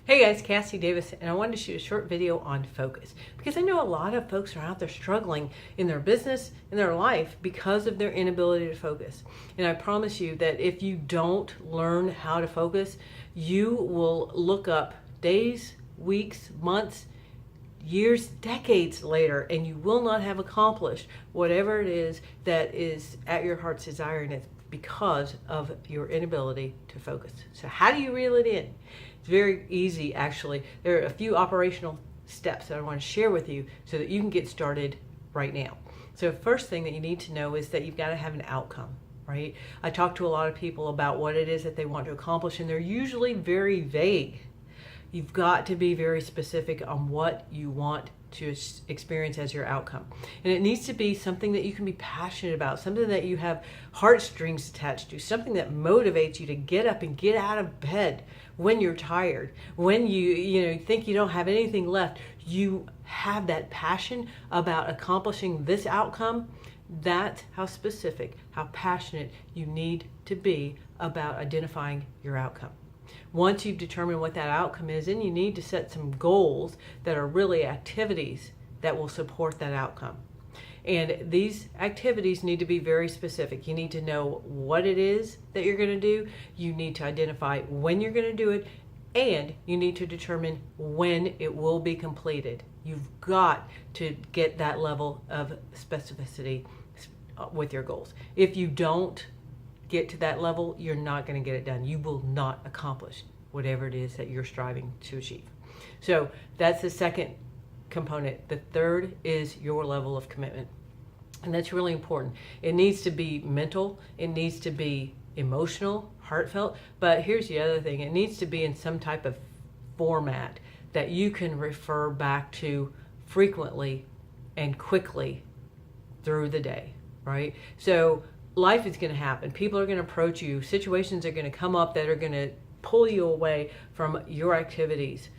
Hey guys, Cassie Davis, and I wanted to shoot a short video on focus because I know a lot of folks are out there struggling in their business, in their life, because of their inability to focus. And I promise you that if you don't learn how to focus, you will look up days, weeks, months, years, decades later, and you will not have accomplished whatever it is that is at your heart's desire, and it's because of your inability to focus. So how do you reel it in? It's very easy, actually. There are a few operational steps that I want to share with you so that you can get started right now. So the first thing that you need to know is that you've got to have an outcome, right? I talk to a lot of people about what it is that they want to accomplish, and they're usually very vague. You've got to be very specific on what you want to experience as your outcome. And it needs to be something that you can be passionate about, something that you have heartstrings attached to, something that motivates you to get up and get out of bed when you're tired, when you think you don't have anything left. You have that passion about accomplishing this outcome. That's how specific, how passionate you need to be about identifying your outcome. Once you've determined what that outcome is, then you need to set some goals that are really activities that will support that outcome. And these activities need to be very specific. You need to know what it is that you're going to do. You need to identify when you're going to do it, and you need to determine when it will be completed. You've got to get that level of specificity with your goals. If you don't get to that level, you're not going to get it done. You will not accomplish whatever it is that you're striving to achieve. So that's the second component. The third is your level of commitment. And that's really important. It needs to be mental. It needs to be emotional, heartfelt. But here's the other thing. It needs to be in some type of format that you can refer back to frequently and quickly through the day, right? So life is going to happen. People are going to approach you. Situations are going to come up that are going to pull you away from your activities.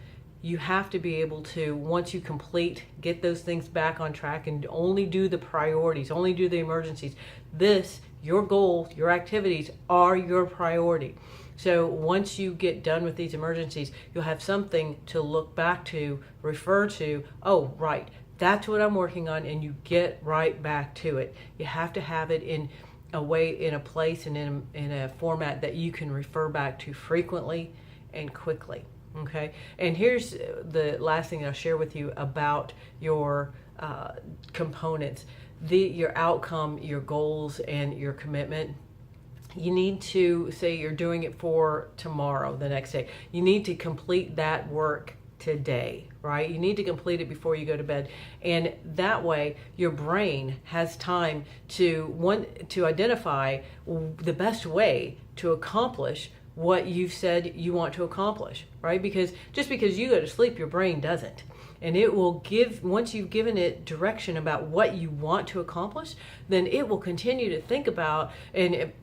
You have to be able to, once you complete, get those things back on track and only do the priorities, only do the emergencies. Your goal, your activities are your priority. So once you get done with these emergencies, you'll have something to look back to, refer to. Oh, right, that's what I'm working on, and you get right back to it. You have to have it in a way, in a place, and in a format that you can refer back to frequently and quickly. Okay, and here's the last thing I'll share with you about your components, your outcome, your goals, and your commitment. You need to say you're doing it for tomorrow, the next day. You need to complete that work today, right? You need to complete it before you go to bed. And that way your brain has time to identify the best way to accomplish what you've said you want to accomplish, right? Because just because you go to sleep, your brain doesn't. And it will once you've given it direction about what you want to accomplish, then it will continue to think about and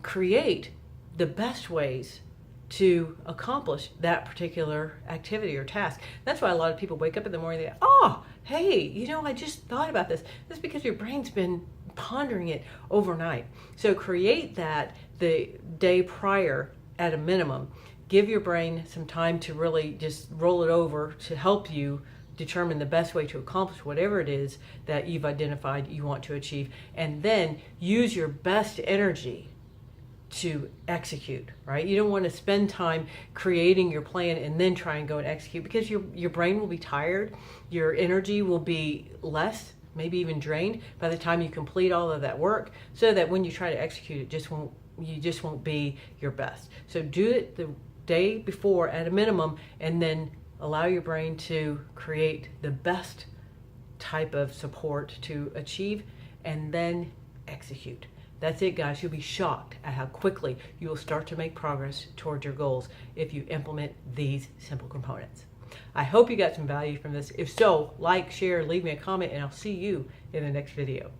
create the best ways to accomplish that particular activity or task. That's why a lot of people wake up in the morning and they go, oh, hey, I just thought about this. That's because your brain's been pondering it overnight. So create that the day prior at a minimum. Give your brain some time to really just roll it over to help you determine the best way to accomplish whatever it is that you've identified you want to achieve. And then use your best energy to execute, right? You don't want to spend time creating your plan and then try and go and execute, because your brain will be tired, your energy will be less, maybe even drained by the time you complete all of that work, so that when you try to execute it, you just won't be your best. So do it the day before at a minimum, and then allow your brain to create the best type of support to achieve, and then execute. That's it, guys. You'll be shocked at how quickly you will start to make progress towards your goals if you implement these simple components. I hope you got some value from this. If so, like, share, leave me a comment, and I'll see you in the next video.